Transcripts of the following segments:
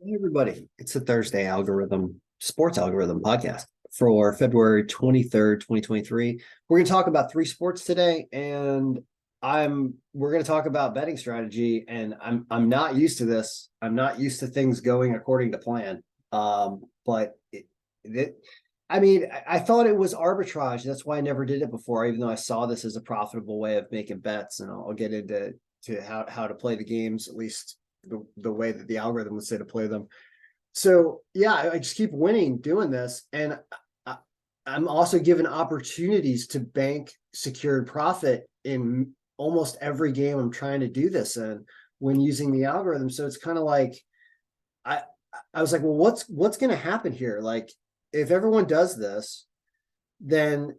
Hey everybody, it's the Thursday algorithm, sports algorithm podcast for February 23rd, 2023. We're going to talk about three sports today, and we're going to talk about betting strategy. And I'm not used to this. I'm not used to things going according to plan. But I mean, I thought it was arbitrage. That's why I never did it before, even though I saw this as a profitable way of making bets. And I'll get into how to play the games, at least the way that the algorithm would say to play them. So yeah, I just keep winning doing this, and I, I'm also given opportunities to bank secured profit in almost every game I'm trying to do this in when using the algorithm. So it's kind of like I I was like, well, what's going to happen here? Like, if everyone does this, then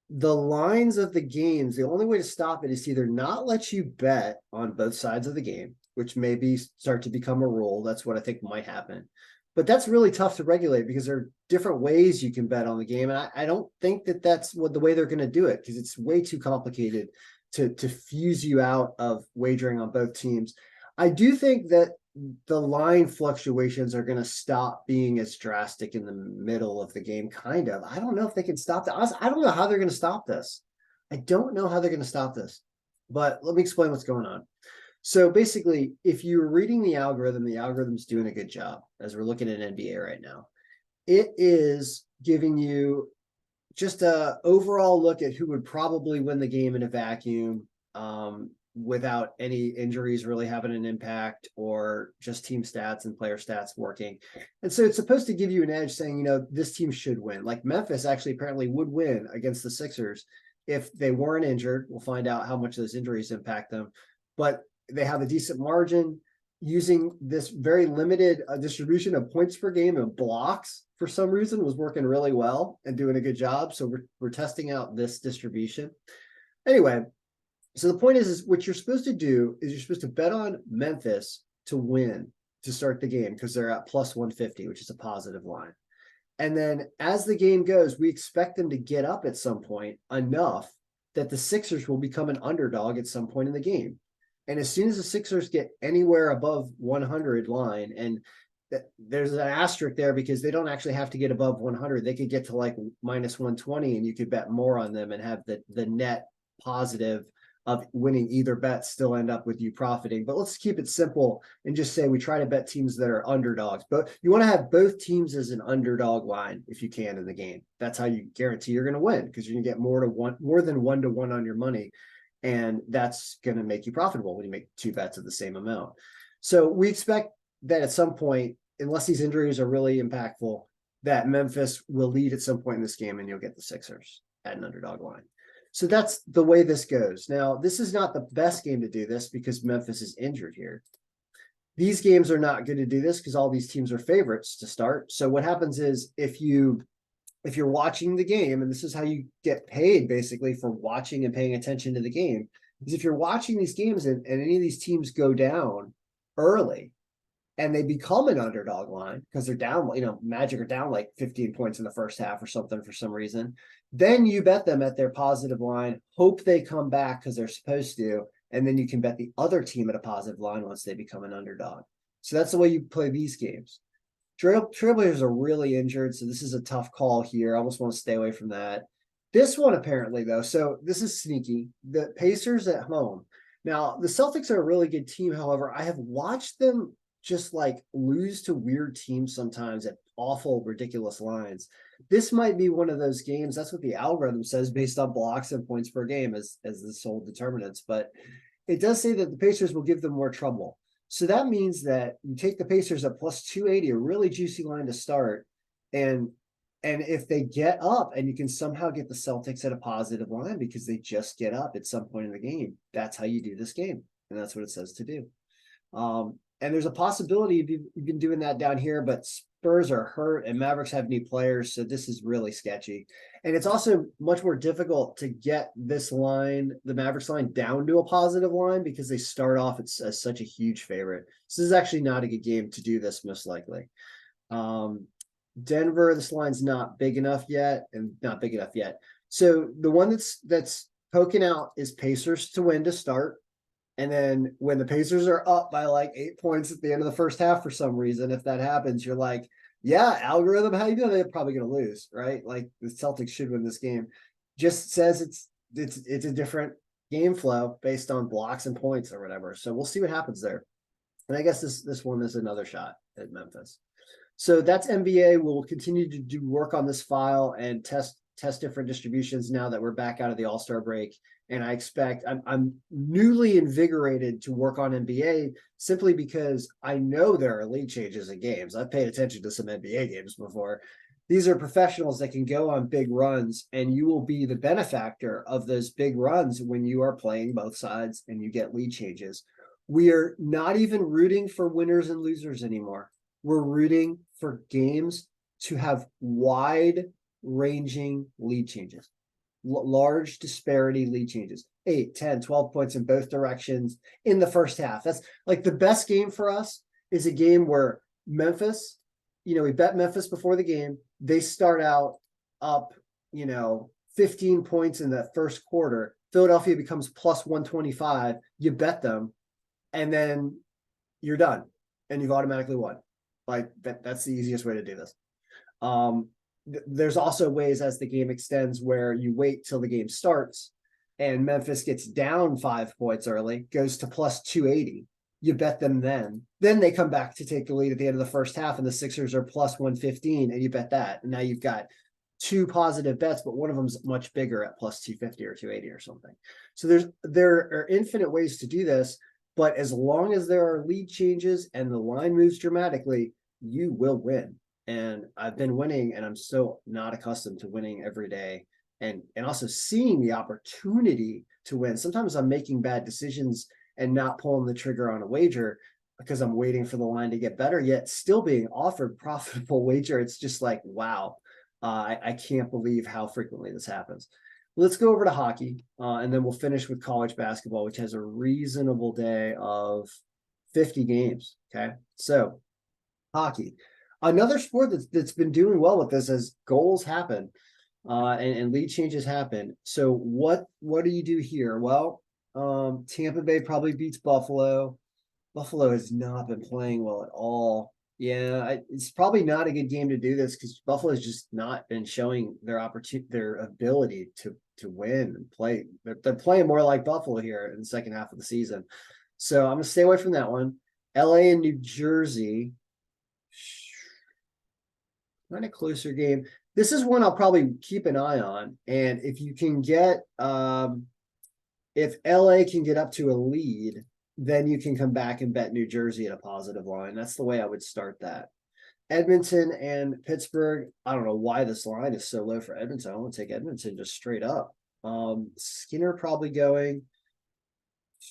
the lines of the games, the only way to stop it is to either not let you bet on both sides of the game, which maybe start to become a rule. That's what I think might happen. But that's really tough to regulate because there are different ways you can bet on the game. And I don't think that that's what the way they're going to do it, because it's way too complicated to fuse you out of wagering on both teams. I do think that the line fluctuations are going to stop being as drastic in the middle of the game, kind of. I don't know if they can stop that. I don't know how they're going to stop this. I don't know how they're going to stop this, but let me explain what's going on. So basically, if you're reading the algorithm's doing a good job as we're looking at NBA right now. It is giving you just a overall look at who would probably win the game in a vacuum, without any injuries really having an impact, or just team stats and player stats working. And so it's supposed to give you an edge saying, this team should win. Like Memphis actually apparently would win against the Sixers if they weren't injured. We'll find out how much those injuries impact them. But they have a decent margin using this very limited distribution of points per game and blocks. For some reason was working really well and doing a good job. So we're testing out this distribution. Anyway, so the point is what you're supposed to do is you're supposed to bet on Memphis to win to start the game, because they're at plus 150, which is a positive line. And then as the game goes, we expect them to get up at some point enough that the Sixers will become an underdog at some point in the game. And as soon as the Sixers get anywhere above 100 line, and there's an asterisk there because they don't actually have to get above 100. They could get to like minus 120 and you could bet more on them and have the net positive of winning either bet still end up with you profiting. But let's keep it simple and just say we try to bet teams that are underdogs. But you want to have both teams as an underdog line if you can in the game. That's how you guarantee you're going to win, because you're going to get more than 1-to-1 on your money. And that's going to make you profitable when you make two bets of the same amount. So we expect that at some point, unless these injuries are really impactful, that Memphis will lead at some point in this game and you'll get the Sixers at an underdog line. So that's the way this goes. Now, this is not the best game to do this because Memphis is injured here. These games are not good to do this because all these teams are favorites to start. So what happens is if you're watching the game, and this is how you get paid basically for watching and paying attention to the game, is if you're watching these games and any of these teams go down early and they become an underdog line because they're down, Magic are down like 15 points in the first half or something for some reason, then you bet them at their positive line, hope they come back because they're supposed to, and then you can bet the other team at a positive line once they become an underdog. So that's the way you play these games. Trailblazers are really injured, so this is a tough call here. I almost want to stay away from that. This one apparently, though, so this is sneaky. The Pacers at home. Now, the Celtics are a really good team. However, I have watched them just like lose to weird teams sometimes at awful, ridiculous lines. This might be one of those games. That's what the algorithm says based on blocks and points per game as the sole determinants. But it does say that the Pacers will give them more trouble. So that means that you take the Pacers at plus 280, a really juicy line to start. And if they get up and you can somehow get the Celtics at a positive line because they just get up at some point in the game, that's how you do this game. And that's what it says to do. And there's a possibility you've been doing that down here, but Spurs are hurt and Mavericks have new players. So this is really sketchy. And it's also much more difficult to get this line, the Mavericks line, down to a positive line because they start off as such a huge favorite. So this is actually not a good game to do this, most likely. Denver, this line's not big enough yet. So the one that's poking out is Pacers to win to start. And then when the Pacers are up by like 8 points at the end of the first half for some reason, if that happens, you're like, yeah, algorithm, how you know they're probably going to lose, right? Like the Celtics should win this game. Just says it's a different game flow based on blocks and points or whatever. So we'll see what happens there. And I guess this one is another shot at Memphis. So that's NBA. We'll continue to do work on this file and test different distributions now that we're back out of the All-Star break. And I expect I'm newly invigorated to work on NBA simply because I know there are league changes in games. I've paid attention to some NBA games before. These are professionals that can go on big runs, and you will be the benefactor of those big runs when you are playing both sides and you get lead changes. We are not even rooting for winners and losers anymore. We're rooting for games to have wide ranging lead changes, large disparity lead changes, 8, 10, 12 points in both directions in the first half. That's like the best game for us is a game where Memphis, we bet Memphis before the game. They start out up, 15 points in the first quarter. Philadelphia becomes plus 125. You bet them, and then you're done and you've automatically won. Like that's the easiest way to do this. There's also ways as the game extends where you wait till the game starts and Memphis gets down 5 points early, goes to plus 280. You bet them then. Then they come back to take the lead at the end of the first half and the Sixers are plus 115 and you bet that. And now you've got two positive bets, but one of them's much bigger at plus 250 or 280 or something. So there are infinite ways to do this, but as long as there are lead changes and the line moves dramatically, you will win. And I've been winning, and I'm still not accustomed to winning every day and also seeing the opportunity to win. Sometimes I'm making bad decisions and not pulling the trigger on a wager because I'm waiting for the line to get better, yet still being offered profitable wager. It's just like, wow, I can't believe how frequently this happens. Let's go over to hockey, and then we'll finish with college basketball, which has a reasonable day of 50 games. Okay, so hockey, another sport that's been doing well with this as goals happen, and lead changes happen. So what do you do here? Well, Tampa Bay probably beats Buffalo. Buffalo has not been playing well at all. Yeah, it's probably not a good game to do this because Buffalo's just not been showing their ability to win and play. They're playing more like Buffalo here in the second half of the season. So I'm gonna stay away from that one. LA and New Jersey, kind of closer game. This is one I'll probably keep an eye on. And if you can get, if LA can get up to a lead, then you can come back and bet New Jersey at a positive line. That's the way I would start that. Edmonton and Pittsburgh, I don't know why this line is so low for Edmonton. I want to take Edmonton just straight up. Skinner probably going.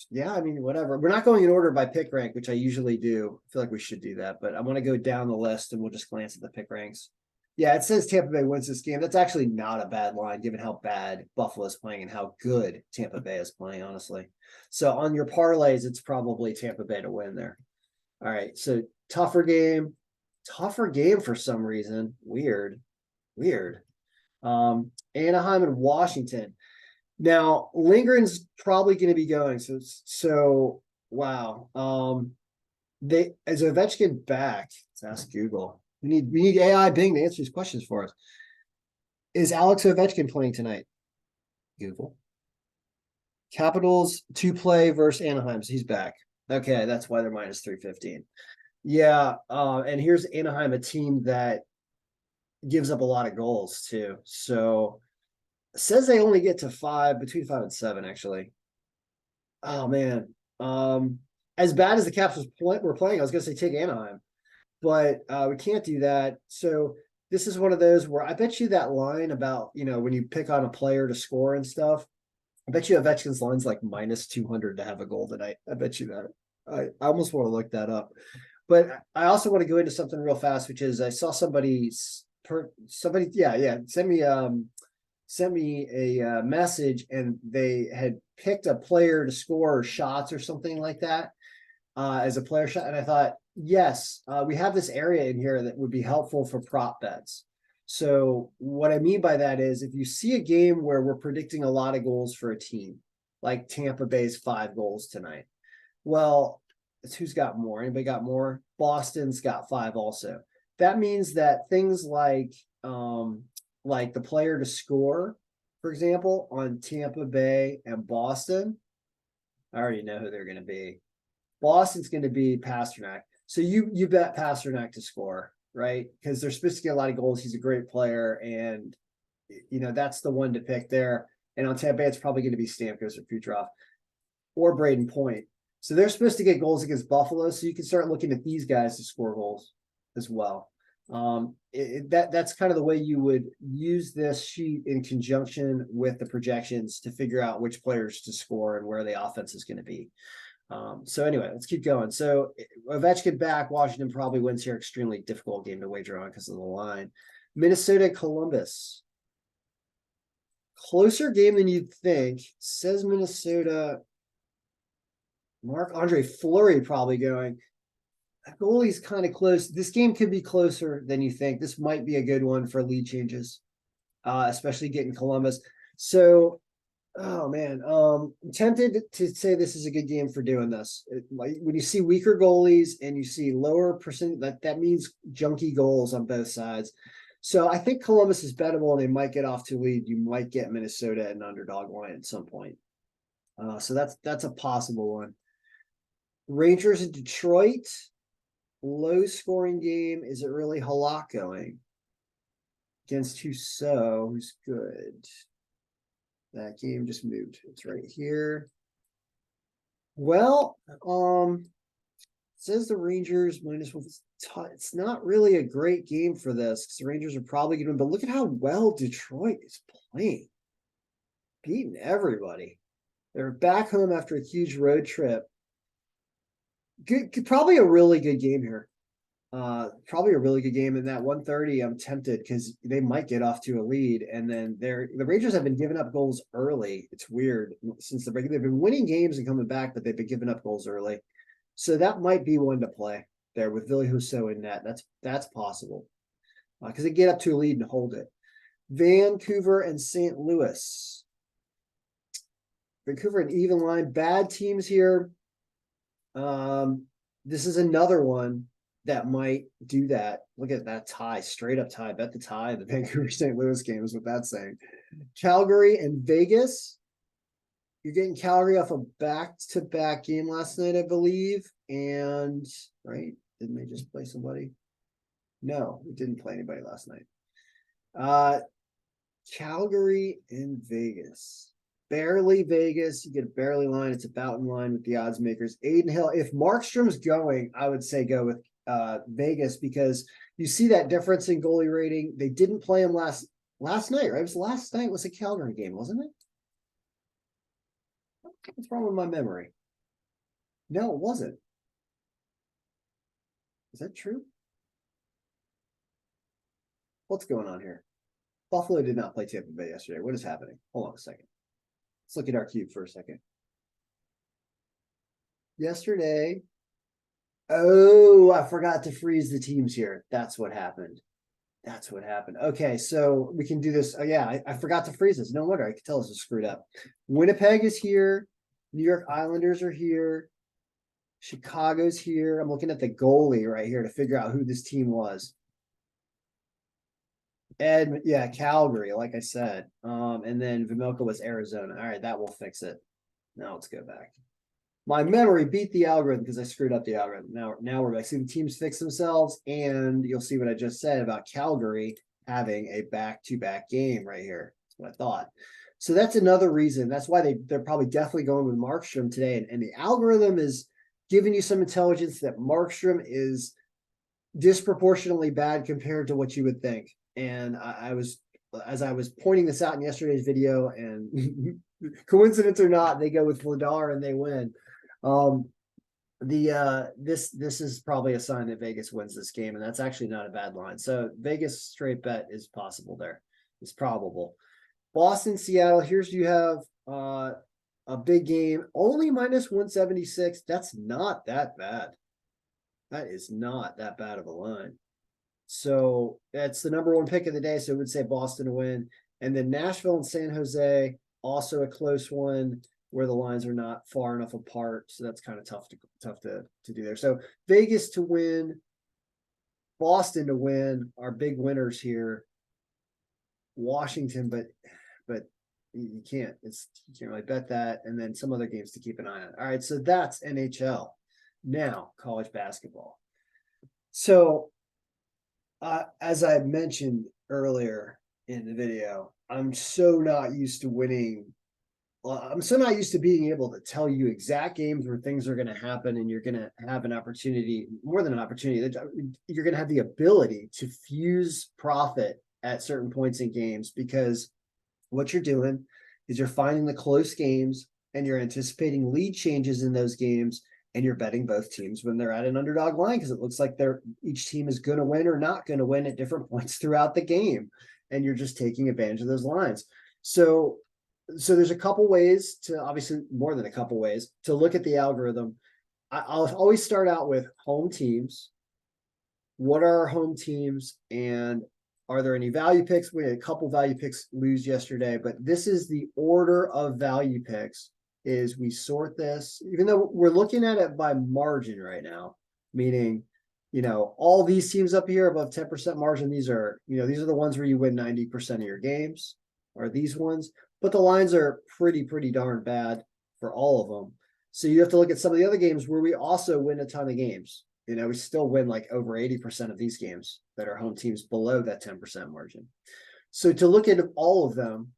Yeah, I mean, whatever. We're not going in order by pick rank, which I usually do. I feel like we should do that, but I want to go down the list and we'll just glance at the pick ranks. Yeah, it says Tampa Bay wins this game. That's actually not a bad line, given how bad Buffalo is playing and how good Tampa Bay is playing, honestly. So on your parlays, it's probably Tampa Bay to win there. All right, so tougher game for some reason. Weird. Anaheim and Washington. Now, Lindgren's probably going to be going. So wow. Is Ovechkin back? Let's ask Google. We need AI Bing to answer these questions for us. Is Alex Ovechkin playing tonight? Google. Capitals to play versus Anaheim. So he's back. Okay, that's why they're minus 315. Yeah, and here's Anaheim, a team that gives up a lot of goals too. So it says they only get to between 5 and 7, actually. Oh man. As bad as the Caps were playing, I was gonna say take Anaheim, but we can't do that. So this is one of those where I bet you that line about, when you pick on a player to score and stuff, I bet you Ovechkin's line's like minus 200 to have a goal tonight. I bet you that. I almost want to look that up. But I also want to go into something real fast, which is I saw somebody sent me a message, and they had picked a player to score shots or something like that as a player shot. And I thought, yes, we have this area in here that would be helpful for prop bets. So what I mean by that is if you see a game where we're predicting a lot of goals for a team, like Tampa Bay's 5 goals tonight, Well, it's who's got more? Anybody got more? Boston's got 5 also. That means that things like the player to score, for example, on Tampa Bay and Boston, I already know who they're going to be. Boston's going to be Pasternak. So you bet Pasternak to score, right? Because they're supposed to get a lot of goals. He's a great player, and that's the one to pick there. And on Tampa Bay, it's probably going to be Stamkos or Kucherov or Braden Point. So they're supposed to get goals against Buffalo. So you can start looking at these guys to score goals as well. That's kind of the way you would use this sheet in conjunction with the projections to figure out which players to score and where the offense is going to be. So anyway, let's keep going. So Ovechkin back, Washington probably wins here. Extremely difficult game to wager on because of the line. Minnesota, Columbus. Closer game than you'd think. Says Minnesota. Marc-Andre Fleury probably going. That goalie's kind of close. This game could be closer than you think. This might be a good one for lead changes, especially getting Columbus. So, oh man, I'm tempted to say this is a good game for doing this. Like when you see weaker goalies and you see lower percent, that means junky goals on both sides. So I think Columbus is bettable and they might get off to a lead. You might get Minnesota at an underdog line at some point. So that's a possible one. Rangers in Detroit, low scoring game. Is it really Halak going against Husso, who's good? That game just moved. It's right here. Well, it says the Rangers -1. It's not really a great game for this because the Rangers are probably going to win. But look at how well Detroit is playing, beating everybody. They're back home after a huge road trip. Good, probably a really good game here. Probably a really good game in that 130. I'm tempted because they might get off to a lead, and then the Rangers have been giving up goals early. It's weird since they've been winning games and coming back, but they've been giving up goals early. So that might be one to play there with Ville Husso in net. That's possible because they get up to a lead and hold it. Vancouver and St. Louis. Vancouver an even line. Bad teams here. This is another one that might do that. Look at that tie, straight up tie. Bet the tie. The Vancouver St. Louis game is what that's saying. Calgary and Vegas. You're getting Calgary off a back-to-back game last night, I believe. And right, didn't they just play somebody? No, we didn't play anybody last night. Calgary and Vegas. Barely Vegas. You get a barely line. It's about in line with the odds makers. Aiden Hill. If Markstrom's going, I would say go with Vegas because you see that difference in goalie rating. They didn't play him last night, right? It was last night was a Calgary game, wasn't it? What's wrong with my memory? No, it wasn't. Is that true? What's going on here? Buffalo did not play Tampa Bay yesterday. What is happening? Hold on a second. Let's look at our cube for a second. Yesterday. Oh, I forgot to freeze the teams here. That's what happened. That's what happened. Okay, so we can do this. Oh, yeah, I forgot to freeze this. No wonder. I could tell this was screwed up. Winnipeg is here. New York Islanders are here. Chicago's here. I'm looking at the goalie right here to figure out who this team was. Calgary, like I said. And then Vimilka was Arizona. All right, that will fix it. Now let's go back. My memory beat the algorithm because I screwed up the algorithm. Now we're back. See the teams fix themselves, and you'll see what I just said about Calgary having a back-to-back game right here. That's what I thought. So that's another reason. That's why they're probably definitely going with Markstrom today. And the algorithm is giving you some intelligence that Markstrom is disproportionately bad compared to what you would think. And as I was pointing this out in yesterday's video, and coincidence or not, they go with Vladar and they win. This is probably a sign that Vegas wins this game, and that's actually not a bad line. So Vegas straight bet is possible there. It's probable. Boston, Seattle. Here's you have a big game, only -176. That's not that bad. That is not that bad of a line. So that's the number one pick of the day. So it would say Boston to win. And then Nashville and San Jose, also a close one. where the lines are not far enough apart. So that's kind of tough to do there. So Vegas to win, Boston to win are big winners here. Washington, but you can't. You can't really bet that. And then some other games to keep an eye on. All right, so that's NHL. Now college basketball. So as I mentioned earlier in the video, I'm so not used to winning. I'm so not used to being able to tell you exact games where things are going to happen, and you're going to have an opportunity, more than an opportunity, you're going to have the ability to fuse profit at certain points in games, because what you're doing is you're finding the close games and you're anticipating lead changes in those games, and you're betting both teams when they're at an underdog line, because it looks like each team is going to win or not going to win at different points throughout the game, and you're just taking advantage of those lines. So there's a couple ways to, obviously more than a couple ways to look at the algorithm. I'll always start out with home teams. What are our home teams, and are there any value picks? We had a couple value picks lose yesterday, but this is the order of value picks. Is we sort this, even though we're looking at it by margin right now, meaning, all these teams up here above 10% margin, these are the ones where you win 90% of your games, are these ones. But the lines are pretty darn bad for all of them. So you have to look at some of the other games where we also win a ton of games. We still win like over 80% of these games that are home teams below that 10% margin. So to look at all of them,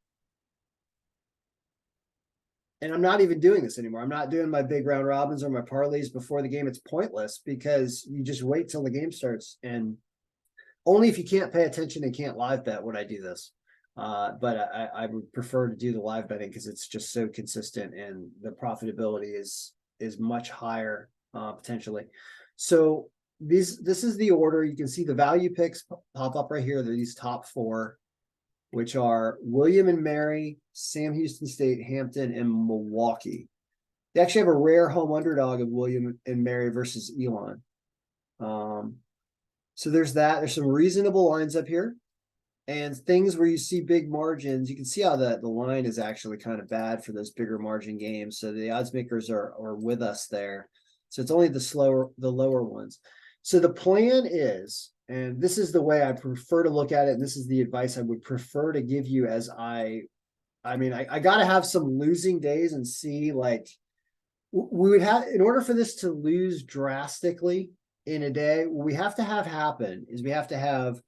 and I'm not even doing this anymore. I'm not doing my big round robins or my parlays before the game. It's pointless, because you just wait till the game starts. And only if you can't pay attention and can't live bet would I do this. But I would prefer to do the live betting, because it's just so consistent and the profitability is much higher potentially. So this is the order. You can see the value picks pop up right here. They're these top four, which are William and Mary, Sam Houston State, Hampton, and Milwaukee. They actually have a rare home underdog of William and Mary versus Elon. So there's that. There's some reasonable lines up here. And things where you see big margins, you can see how the line is actually kind of bad for those bigger margin games. So the odds makers are with us there. So it's only the lower ones. So the plan is, and this is the way I prefer to look at it, and this is the advice I would prefer to give you, as I got to have some losing days and see, like, we would have, in order for this to lose drastically in a day, what we have to have happen is we have to have,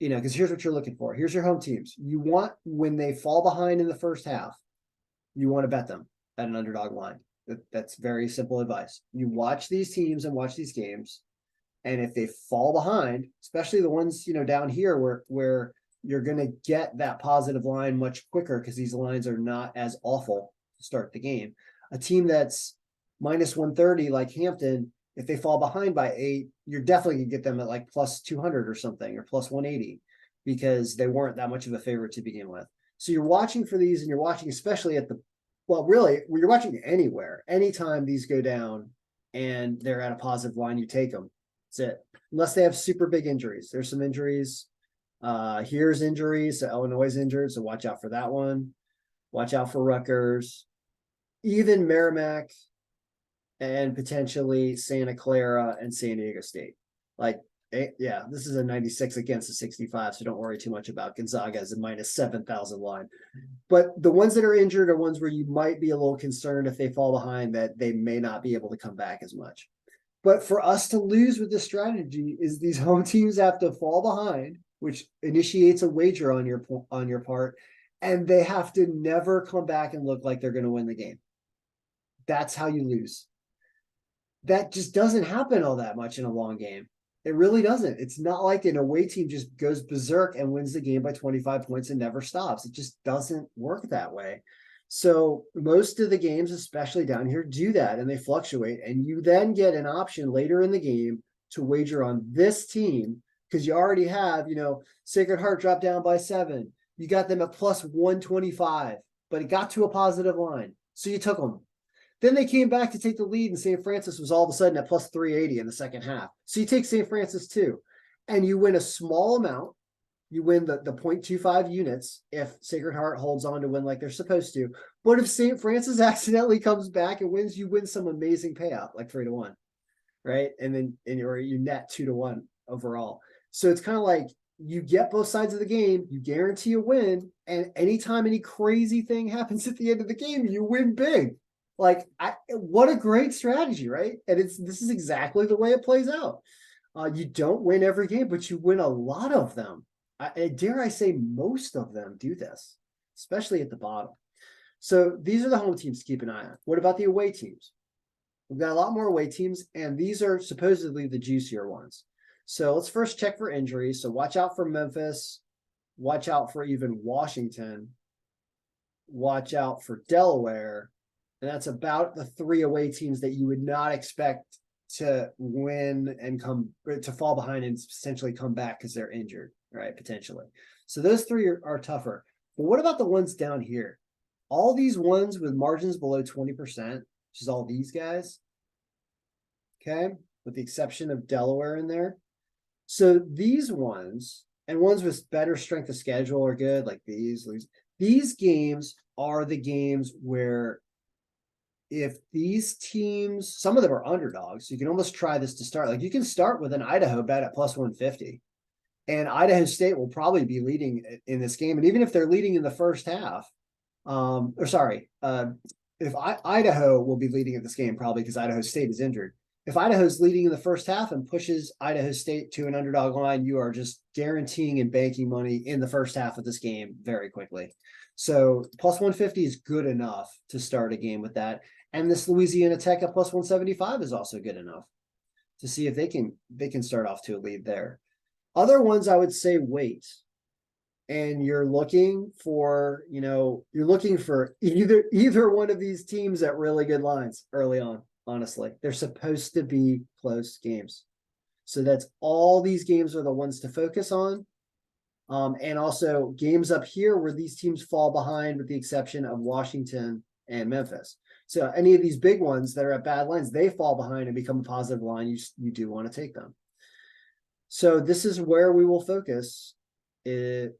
because here's what you're looking for. Here's your home teams. You want, when they fall behind in the first half, you want to bet them at an underdog line. That's very simple advice. You watch these teams and watch these games, and if they fall behind, especially the ones down here where you're going to get that positive line much quicker, because these lines are not as awful to start the game. A team that's minus 130 like Hampton, if they fall behind by 8, you're definitely going to get them at like plus 200 or something, or plus 180, because they weren't that much of a favorite to begin with. So you're watching for these, and you're watching especially really, you're watching anywhere. Anytime these go down and they're at a positive line, you take them. That's it. Unless they have super big injuries. There's some injuries. Here's injuries. So Illinois is injured, so watch out for that one. Watch out for Rutgers. Even Merrimack, and potentially Santa Clara and San Diego State. This is a 96 against a 65, so don't worry too much about Gonzaga as a minus 7,000 line. But the ones that are injured are ones where you might be a little concerned, if they fall behind, that they may not be able to come back as much. But for us to lose with this strategy is these home teams have to fall behind, which initiates a wager on your part, and they have to never come back and look like they're going to win the game. That's how you lose. That just doesn't happen all that much in a long game. It really doesn't. It's not like an away team just goes berserk and wins the game by 25 points and never stops. It just doesn't work that way. So most of the games, especially down here, do that, and they fluctuate. And you then get an option later in the game to wager on this team, because you already have, Sacred Heart dropped down by 7. You got them at plus 125, but it got to a positive line. So you took them. Then they came back to take the lead, and St. Francis was all of a sudden at plus 380 in the second half. So you take St. Francis too, and you win a small amount, you win the 0.25 units if Sacred Heart holds on to win like they're supposed to. But if St. Francis accidentally comes back and wins, you win some amazing payout, like 3-1, right? And then you net 2-1 overall. So it's kind of like you get both sides of the game, you guarantee a win, and anytime any crazy thing happens at the end of the game, you win big. Like, what a great strategy, right? And this is exactly the way it plays out. You don't win every game, but you win a lot of them. Dare I say, most of them do this, especially at the bottom. So these are the home teams to keep an eye on. What about the away teams? We've got a lot more away teams, and these are supposedly the juicier ones. So let's first check for injuries. So watch out for Memphis. Watch out for even Washington. Watch out for Delaware. And that's about the 3 away teams that you would not expect to win and to fall behind and essentially come back because they're injured, right? Potentially. So those 3 are tougher. But what about the ones down here? All these ones with margins below 20%, which is all these guys. Okay. With the exception of Delaware in there. So these ones and ones with better strength of schedule are good, like these games are the games where if these teams, some of them are underdogs, you can almost try this to start. Like you can start with an Idaho bet at plus 150, and Idaho State will probably be leading in this game. And even if they're leading in the first half, if Idaho will be leading in this game, probably because Idaho State is injured. If Idaho's leading in the first half and pushes Idaho State to an underdog line, you are just guaranteeing and banking money in the first half of this game very quickly. So plus 150 is good enough to start a game with that. And this Louisiana Tech at plus 175 is also good enough to see if they can start off to a lead there. Other ones I would say wait. And you're looking for either one of these teams at really good lines early on. Honestly, they're supposed to be close games. So that's all these games are the ones to focus on. And also games up here where these teams fall behind with the exception of Washington and Memphis. So any of these big ones that are at bad lines, they fall behind and become a positive line. You do want to take them. So this is where we will focus are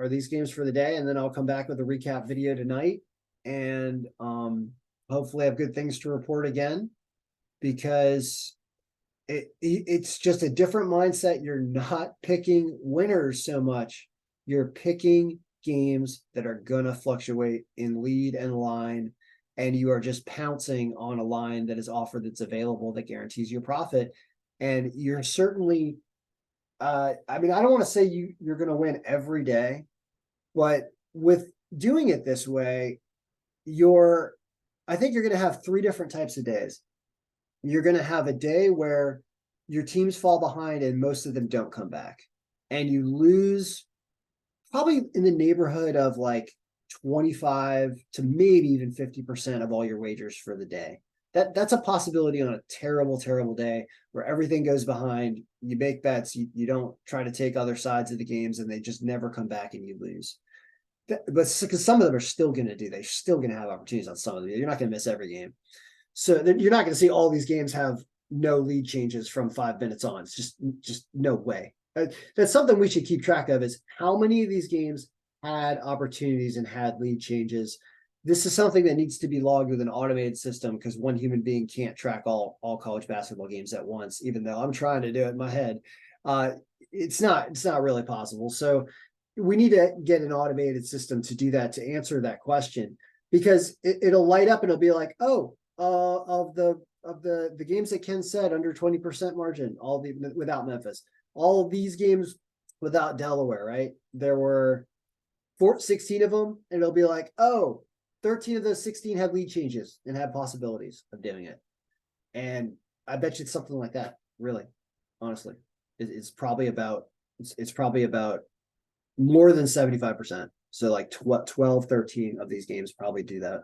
these games for the day. And then I'll come back with a recap video tonight and hopefully have good things to report again, because it's just a different mindset. You're not picking winners so much. You're picking games that are going to fluctuate in lead and line, and you are just pouncing on a line that is offered that's available that guarantees you a profit. And you're certainly, I don't want to say you're going to win every day, but with doing it this way, I think you're going to have 3 different types of days. You're going to have a day where your teams fall behind and most of them don't come back, and you lose probably in the neighborhood of like 25 to maybe even 50% of all your wagers for the day. That's a possibility on a terrible, terrible day where everything goes behind. You make bets, you don't try to take other sides of the games, and they just never come back and you lose. But because some of them are still going to they're still going to have opportunities on some of them. You're not going to miss every game. So you're not going to see all these games have no lead changes from 5 minutes on. It's just no way. That's something we should keep track of, is how many of these games had opportunities and had lead changes. This is something that needs to be logged with an automated system, because one human being can't track all college basketball games at once, even though I'm trying to do it in my head. It's not really possible. So we need to get an automated system to do that, to answer that question, because it'll light up and it'll be like, of the games that Ken said under 20% margin, without Memphis, all of these games without Delaware, right? There were 16 of them, and it'll be like, 13 of those 16 had lead changes and had possibilities of doing it. And I bet you it's something like that, really, honestly. It's probably about more than 75%. So like 12, 13 of these games probably do that.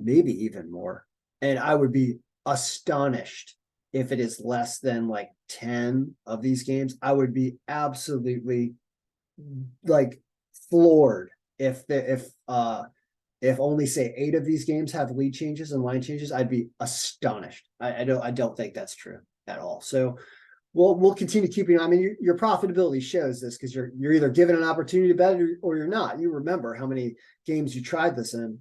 Maybe even more. And I would be astonished if it is less than like 10 of these games. I would be absolutely like floored if only say 8 of these games have lead changes and line changes. I'd be astonished. I don't think that's true at all. So we'll continue keeping. I mean, your profitability shows this because you're either given an opportunity to bet or you're not. You remember how many games you tried this in,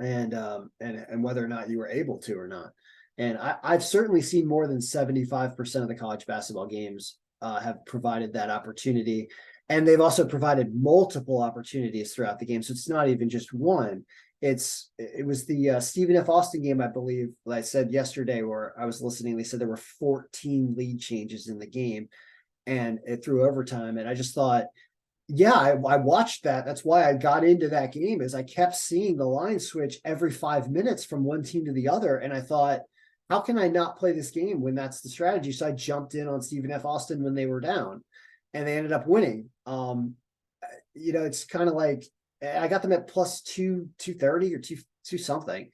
and whether or not you were able to or not. And I've certainly seen more than 75% of the college basketball games have provided that opportunity. And they've also provided multiple opportunities throughout the game. So it's not even just one. It was the Stephen F. Austin game, I believe, like I said yesterday, where I was listening. They said there were 14 lead changes in the game, and it threw overtime. And I just thought, yeah, I watched that. That's why I got into that game, is I kept seeing the line switch every 5 minutes from one team to the other. And I thought, how can I not play this game when that's the strategy? So I jumped in on Stephen F. Austin when they were down, and they ended up winning. It's kind of like I got them at plus 230 or two something.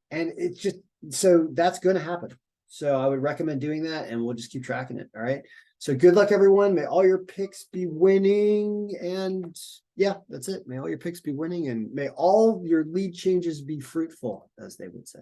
And it's just, so that's going to happen. So I would recommend doing that, and we'll just keep tracking it. All right. So good luck, everyone. May all your picks be winning. And yeah, that's it. May all your picks be winning, and may all your lead changes be fruitful, as they would say.